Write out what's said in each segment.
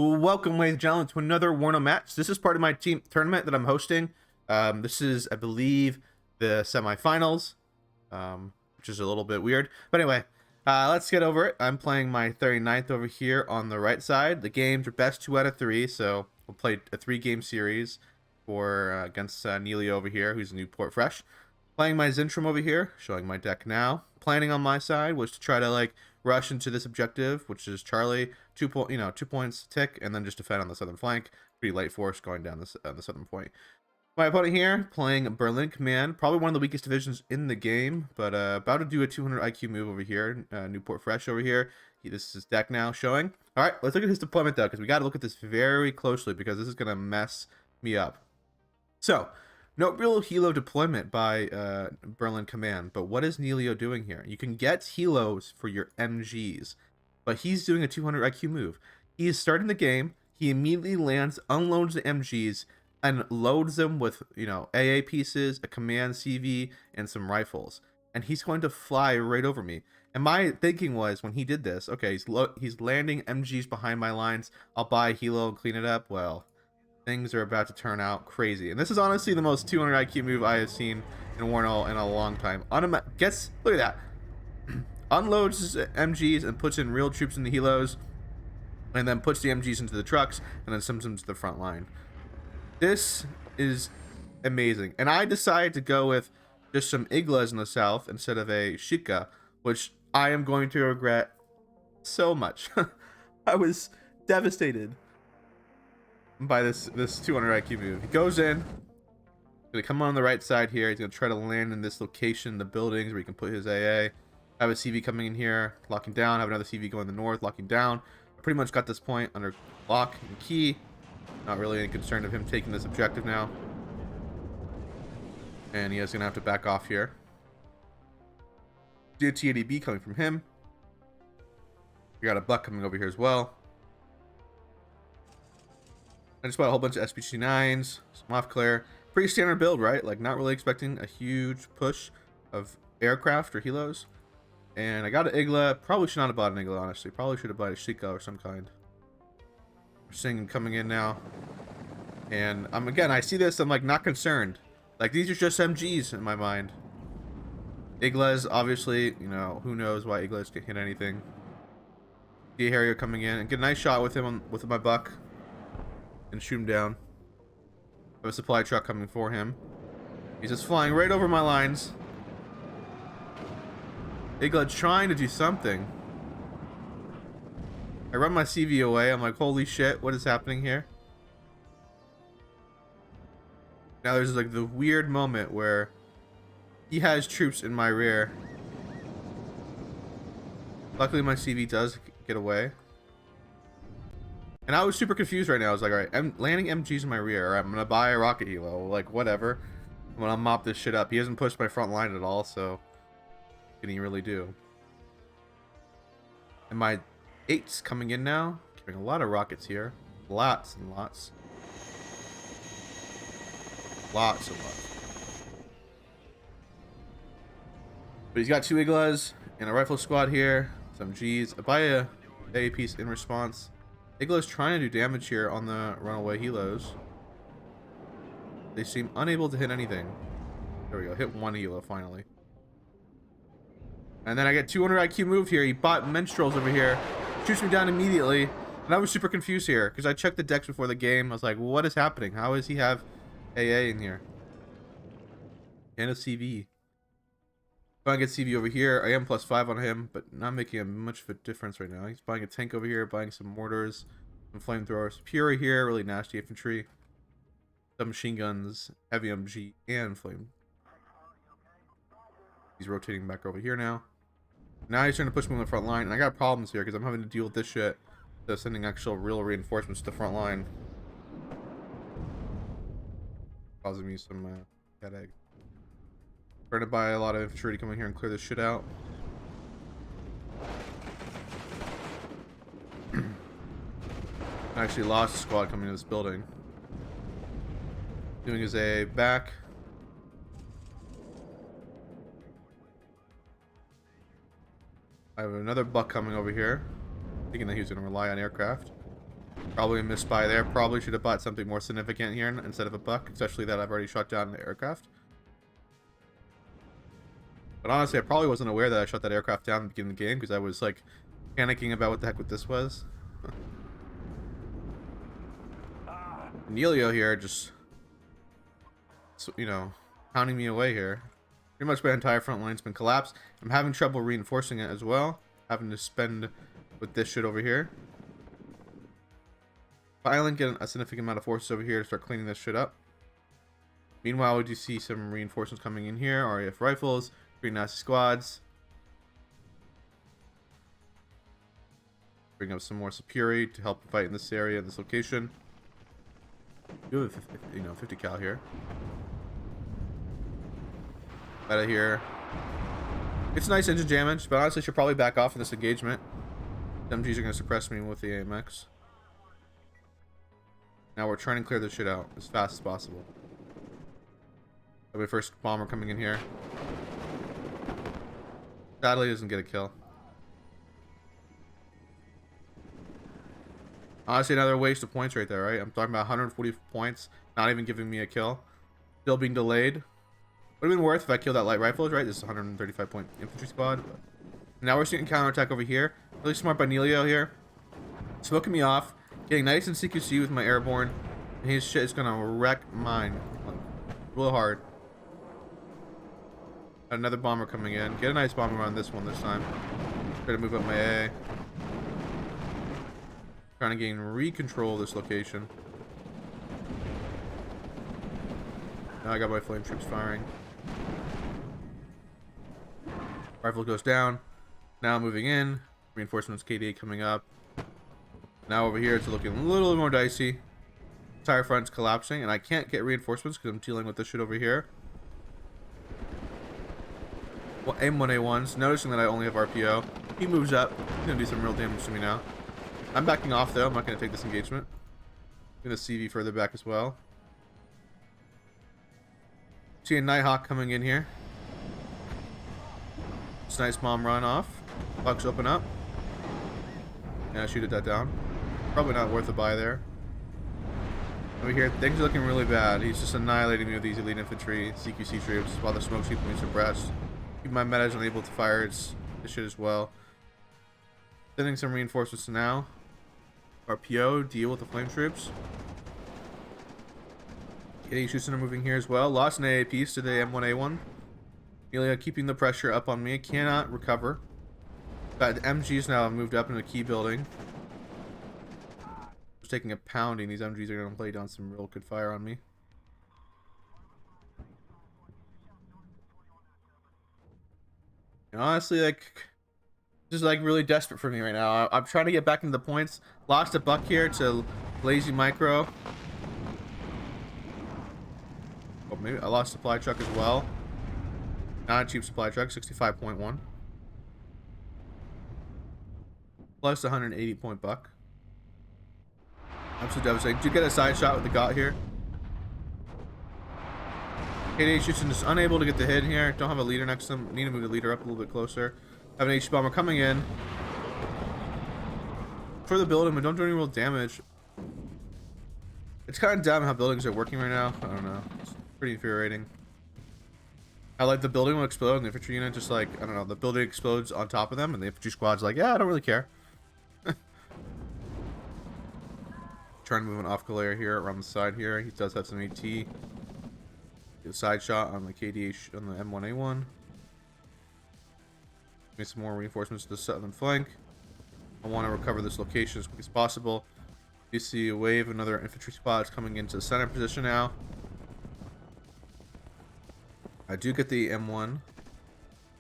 Welcome, ladies and gentlemen, to another WARNO match. This is part of my team tournament that I'm hosting. This is, I believe, the semifinals, which is a little bit weird. But anyway, let's get over it. I'm playing my 39th over here on the right side. The games are best 2 out of 3, so we'll play a 3-game series for against Nihilio over here, who's a new port fresh. Playing my Zintrum over here, showing my deck now. Planning on my side was to try to rush into this objective, which is Charlie, 2 points tick, and then just defend on the southern flank. Pretty light force going down the southern point. My opponent here playing Berlin Command, probably one of the weakest divisions in the game, but about to do a 200 IQ move over here. Newport Fresh over here. This is his deck now showing. All right, let's look at his deployment though, because we got to look at this very closely because this is gonna mess me up. So, no real helo deployment by Berlin Command, but what is Nihilio doing here? You can get helos for your MGs, but he's doing a 200 IQ move. He is starting the game, he immediately lands, unloads the MGs, and loads them with, AA pieces, a command CV, and some rifles. And he's going to fly right over me. And my thinking was, when he did this, okay, he's landing MGs behind my lines, I'll buy a helo and clean it up. Well, things are about to turn out crazy. And this is honestly the most 200 IQ move I have seen in WARNO in a long time. Look at that. Unloads his MGs and puts in real troops in the helos, and then puts the MGs into the trucks, and then sends them to the front line. This is amazing. And I decided to go with just some Iglas in the south instead of a Shika, which I am going to regret so much. I was devastated by this 200 IQ move. He goes in, gonna come on the right side here. He's gonna try to land in this location, the buildings where he can put his AA. Have a CV coming in here, locking down. Have another CV going to the north, locking down. I pretty much got this point under lock and key. Not really any concern of him taking this objective now. And he is gonna have to back off here. DOT-ADB coming from him. We got a buck coming over here as well. I just bought a whole bunch of SPC-9s, some off-clear. Pretty standard build, right? Like, not really expecting a huge push of aircraft or helos. And I got an Igla. Probably should not have bought an Igla, honestly. Probably should have bought a Shika or some kind. We're seeing him coming in now. And again, I see this, I'm like not concerned. Like, these are just MGs in my mind. Iglas, obviously, who knows why Iglas can hit anything. See Harrier coming in and get a nice shot with him with my buck. And shoot him down. I have a supply truck coming for him. He's just flying right over my lines. Igla trying to do something. I run my CV away. I'm like, holy shit, what is happening here? Now there's like the weird moment where he has troops in my rear. Luckily my CV does get away. And I was super confused right now. I was like, all right, I'm landing MGs in my rear. All right, I'm gonna buy a rocket helo. Like, whatever. I'm gonna mop this shit up. He hasn't pushed my front line at all, so what can he really do? And my 8's coming in now. Getting a lot of rockets here. Lots and lots. Lots and lots. But he's got 2 Iglas and a rifle squad here. Some Gs. I buy a piece in response. Igla is trying to do damage here on the runaway helos. They seem unable to hit anything. There we go. Hit 1 helo finally. And then I get 200 IQ move here. He bought Menstruals over here. Shoots me down immediately. And I was super confused here because I checked the decks before the game. I was like, well, what is happening? How does he have AA in here? And a CV. If I get CV over here, I am +5 on him, but not making much of a difference right now. He's buying a tank over here, buying some mortars, some flamethrowers. Pura here, really nasty infantry. Some machine guns, heavy MG, and flame. He's rotating back over here now. Now he's trying to push me on the front line, and I got problems here because I'm having to deal with this shit. So sending actual real reinforcements to the front line. Causing me some headache. Trying to buy a lot of infantry to come in here and clear this shit out. I actually lost a squad coming to this building. Doing his AA back. I have another buck coming over here. Thinking that he was going to rely on aircraft. Probably a misbuy there. Probably should have bought something more significant here instead of a buck, especially that I've already shot down the aircraft. But honestly, I probably wasn't aware that I shot that aircraft down at the beginning of the game because I was like panicking about what the heck this was. Nihilio here just, you know, pounding me away here. Pretty much my entire front line's been collapsed. I'm having trouble reinforcing it as well. Having to spend with this shit over here. Finally get a significant amount of forces over here to start cleaning this shit up. Meanwhile, we do see some reinforcements coming in here. RAF rifles, Green Nazi squads. Bring up some more Superi to help fight in this area, this location. You have, 50 cal here. Out of here. It's nice engine damage, but honestly, should probably back off of this engagement. MGs are going to suppress me with the AMX. Now we're trying to clear this shit out as fast as possible. My first bomber coming in here. Sadly, doesn't get a kill. Honestly, another waste of points right there, right? I'm talking about 140 points, not even giving me a kill. Still being delayed. Would have been worth if I killed that light rifles, right? This is a 135 point infantry squad. But now we're seeing a counterattack over here. Really smart by Nihilio here. Smoking me off. Getting nice and CQC with my airborne. And his shit is gonna wreck mine. Like, real hard. Another bomber coming in. Get a nice bomber on this one this time. Try to move up my A. Trying to gain re-control of this location. Now I got my flame troops firing. Rifle goes down. Now moving in. Reinforcements KDA coming up. Now over here it's looking a little more dicey. Entire front's collapsing, and I can't get reinforcements because I'm dealing with this shit over here. Well, M1A1's noticing that I only have RPO. He moves up. He's gonna do some real damage to me now. I'm backing off though. I'm not gonna take this engagement. I'm gonna CV further back as well. See a Nighthawk coming in here. It's a nice bomb run off. Bucks open up. Yeah, shoot that down. Probably not worth a buy there. Over here, things are looking really bad. He's just annihilating me with these elite infantry, CQC troops, while the smoke's keeping me suppressed. Keep my metas unable to fire this shit as well. Sending some reinforcements now. RPO, deal with the flame troops. Getting Schuster moving here as well. Lost an AA piece to the M1A1. Nihilio keeping the pressure up on me. Cannot recover. But the MGs now have moved up into a key building. Just taking a pounding. These MGs are going to lay down some real good fire on me. And honestly, like, this is like really desperate for me right now. I'm trying to get back into the points. Lost a buck here to Lazy Micro. Oh, maybe I lost supply truck as well. Not a cheap supply truck, 65.1. Plus 180 point buck. Absolutely devastating. Do get a side shot with the GOT here. KDH Houston is unable to get the hit here. Don't have a leader next to them. Need to move the leader up a little bit closer. Have an HE bomber coming in. For the building, but don't do any real damage. It's kind of dumb how buildings are working right now. I don't know. It's pretty infuriating. I like the building will explode and the infantry unit just like, I don't know, the building explodes on top of them and the infantry squad's like, yeah, I don't really care. Trying to move an off layer here around the side here. He does have some AT. Get a side shot on the KDH on the M1A1. Make some more reinforcements to the southern flank. I want to recover this location as quick as possible. You see a wave of another infantry squads coming into the center position now. I do get the M1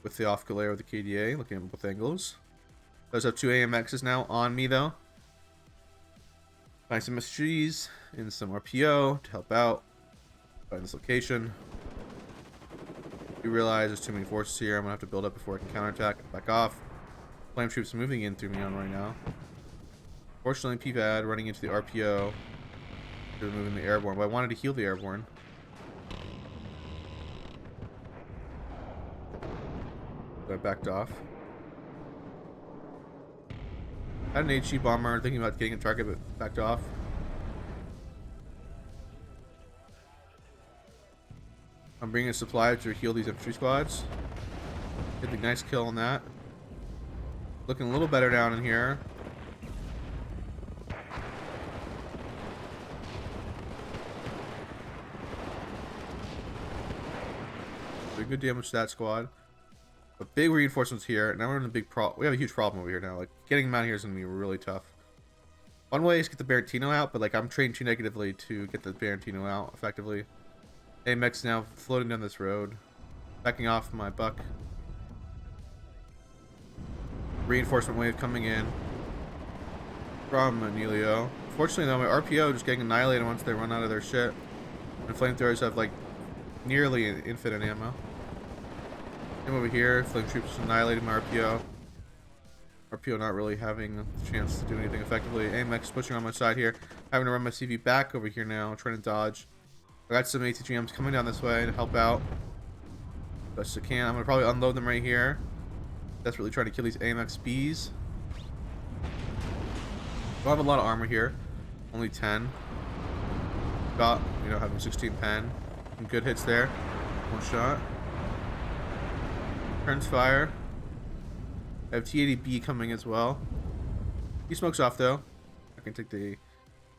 with the off layer of the KDA, looking at both angles. Does have two AMXs now on me though. Find some SGs and some RPO to help out. Find this location. You realize there's too many forces here. I'm gonna have to build up before I can counterattack. Back off. Flame troops are moving in through me on right now. Fortunately, PVAD running into the RPO. They're moving the airborne, but I wanted to heal the airborne. So I backed off. Had an HE bomber thinking about getting a target, but backed off. I'm bringing a supply to heal these infantry squads. Get a nice kill on that. Looking a little better down in here. Doing good damage to that squad. But big reinforcements here. Now we're in a big problem. We have a huge problem over here now. Like, getting them out here is going to be really tough. One way is get the Barentino out, but like I'm trained too negatively to get the Barentino out effectively. AMX now floating down this road. Backing off my buck. Reinforcement wave coming in from Nihilio. Fortunately though, my RPO just getting annihilated once they run out of their shit. And flamethrowers have like nearly infinite ammo. I'm over here, flame troops annihilating my RPO. RPO not really having a chance to do anything effectively. AMX pushing on my side here. Having to run my CV back over here now, trying to dodge. I got some ATGMs coming down this way to help out. Best I can. I'm gonna probably unload them right here. Desperately trying to kill these AMX Bs. Don't have a lot of armor here. Only 10. Got, you know, having 16 pen. Some good hits there. One shot. Turns fire. I have T80B coming as well. He smokes off though. I can take the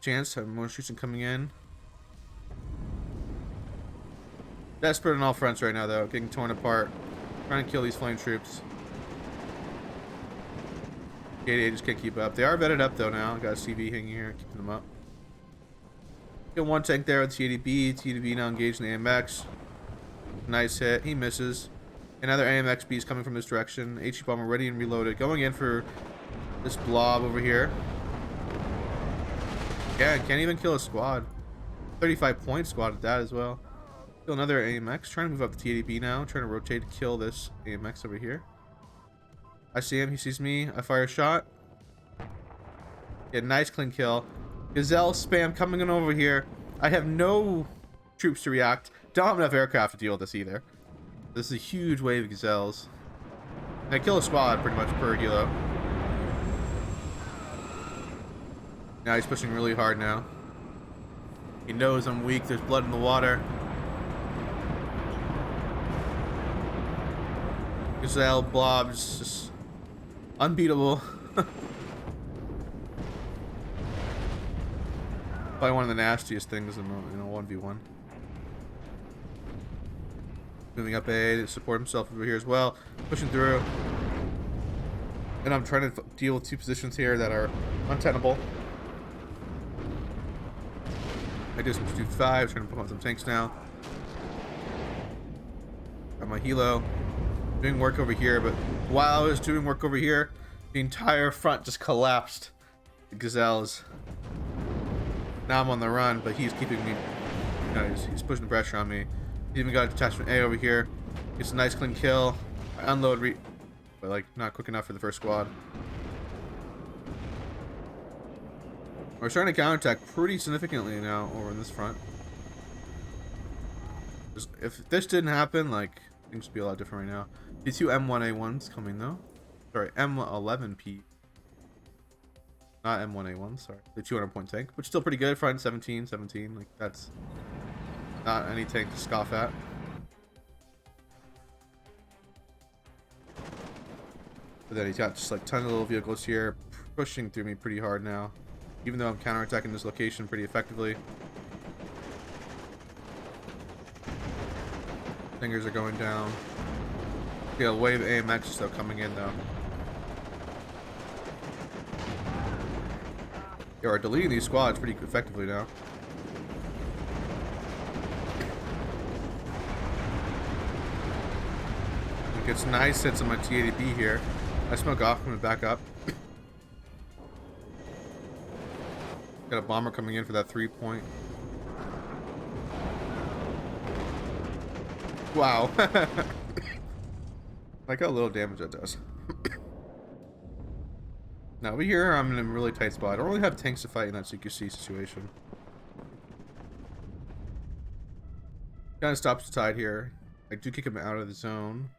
chance. Have more shooting coming in. Desperate on all fronts right now though. Getting torn apart. Trying to kill these flame troops. T88 just can't keep up. They are vetted up though now. Got a CV hanging here, keeping them up. Get one tank there with T80B. T80B now engaged in the AMX. Nice hit. He misses. Another AMX B is coming from this direction. HE bomber ready and reloaded. Going in for this blob over here. Yeah, can't even kill a squad. 35 point squad at that as well. Kill another AMX. Trying to move up the T80B now. Trying to rotate to kill this AMX over here. I see him. He sees me. I fire a shot. Yeah, nice clean kill. Gazelle spam coming in over here. I have no troops to react. Don't have enough aircraft to deal with this either. This is a huge wave of gazelles. I kill a squad pretty much per helo. Now he's pushing really hard now. He knows I'm weak. There's blood in the water. Gazelle blobs just unbeatable. Probably one of the nastiest things in a 1v1. Moving up A to support himself over here as well. Pushing through. And I'm trying to deal with two positions here that are untenable. I do some 2-5, trying to put on some tanks now. Got my helo. Doing work over here, but while I was doing work over here, the entire front just collapsed. The gazelles. Now I'm on the run, but he's keeping me. You know, he's pushing the pressure on me. He even got a detachment A over here. Gets a nice clean kill. I unload but like not quick enough for the first squad. We're starting to counterattack pretty significantly now over in this front. If this didn't happen, like things would be a lot different right now. The two M1A1s coming though. Sorry, M11P. Not M1A1, sorry. The 200 point tank, which is still pretty good. Front 17. Like that's not any tank to scoff at. But then he's got just like tons of little vehicles here pushing through me pretty hard now. Even though I'm counterattacking this location pretty effectively. Fingers are going down. Yeah, a wave AMX is still coming in though. They are deleting these squads pretty effectively now. It gets nice hits on my T80B here. I smoke off, I'm gonna back up. Got a bomber coming in for that 3-point. Wow. Like how little damage that does. Now over here, I'm in a really tight spot. I don't really have tanks to fight in that CQC situation. Kind of stops the tide here. I do kick him out of the zone.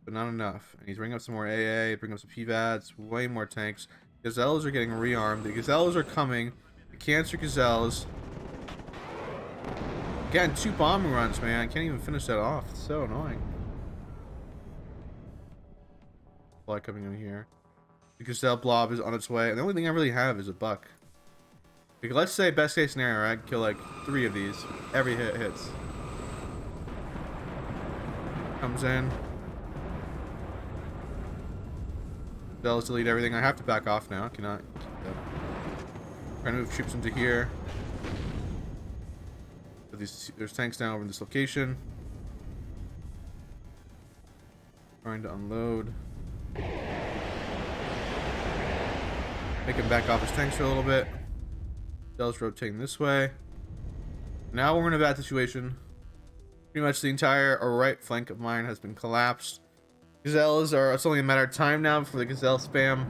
but not enough. And he's bringing up some more AA, bringing up some PVADs, way more tanks. Gazelles are getting rearmed. The Gazelles are coming. The Cancer Gazelles. Again, 2 bombing runs, man. I can't even finish that off. It's so annoying. Fly coming in here. The Gazelle blob is on its way. And the only thing I really have is a buck. Like, let's say best case scenario, right? Kill like 3 of these. Every hit hits. Comes in. Gazelles delete everything. I have to back off now. I cannot keep that. Trying to move troops into here. There's tanks down over in this location. Trying to unload. Make him back off his tanks for a little bit. Gazelles rotating this way. Now we're in a bad situation. Pretty much the entire right flank of mine has been collapsed. Gazelles are, it's only a matter of time now before the Gazelle spam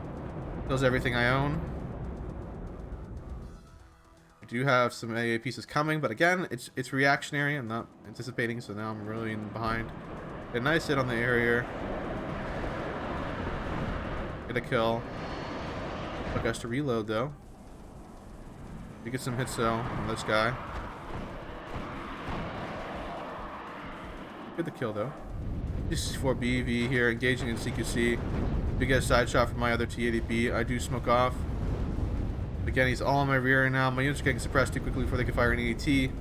kills everything I own. I do have some AA pieces coming, but again, it's reactionary. I'm not anticipating, so now I'm really in behind. Get a nice hit on the area. Get a kill. Took us to reload though. We get some hits though on this guy. Get the kill though. This is for BV here, engaging in CQC. We get a side shot from my other T-80B. I do smoke off. Again, he's all on my rear now. My units are getting suppressed too quickly before they can fire an AT. You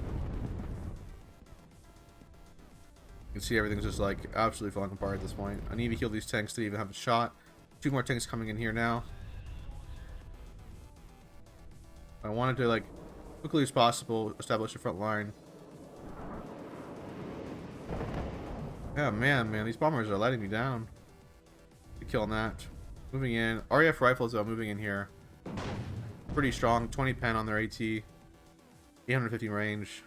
can see everything's just like absolutely falling apart at this point. I need to heal these tanks to even have a shot. 2 more tanks coming in here now. I wanted to, like, quickly as possible establish a front line. Yeah, man, these bombers are letting me down. Killing that. Moving in. RAF rifles though, moving in here. Pretty strong. 20 pen on their AT. 850 range.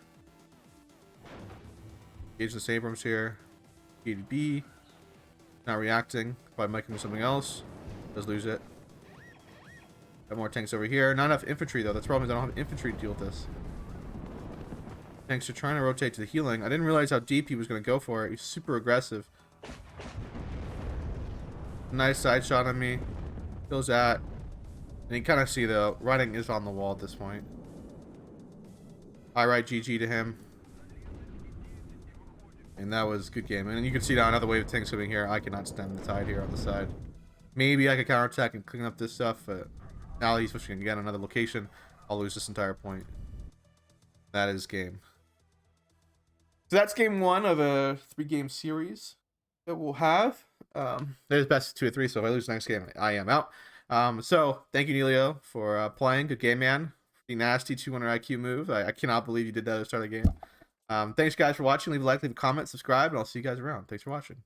Engage the Abrams here. ADB. Not reacting. Probably might with something else. Does lose it. Got more tanks over here. Not enough infantry though. That's the problem is I don't have infantry to deal with this. Tanks are trying to rotate to the healing. I didn't realize how deep he was going to go for it. He's super aggressive. Nice side shot on me. Kills that. And you kind of see the writing is on the wall at this point. I write GG to him. And that was a good game. And you can see now another wave of tanks coming here. I cannot stem the tide here on the side. Maybe I could counterattack and clean up this stuff, but now he's pushing again another location. I'll lose this entire point. That is game. So that's game 1 of a 3-game series that we'll have. There's best 2 or 3, so if I lose the next game, I am out. So thank you, Nihilio, for playing. Good game, man. Pretty nasty 200 IQ move. I cannot believe you did that at the start of the game. Thanks, guys, for watching. Leave a like, leave a comment, subscribe, and I'll see you guys around. Thanks for watching.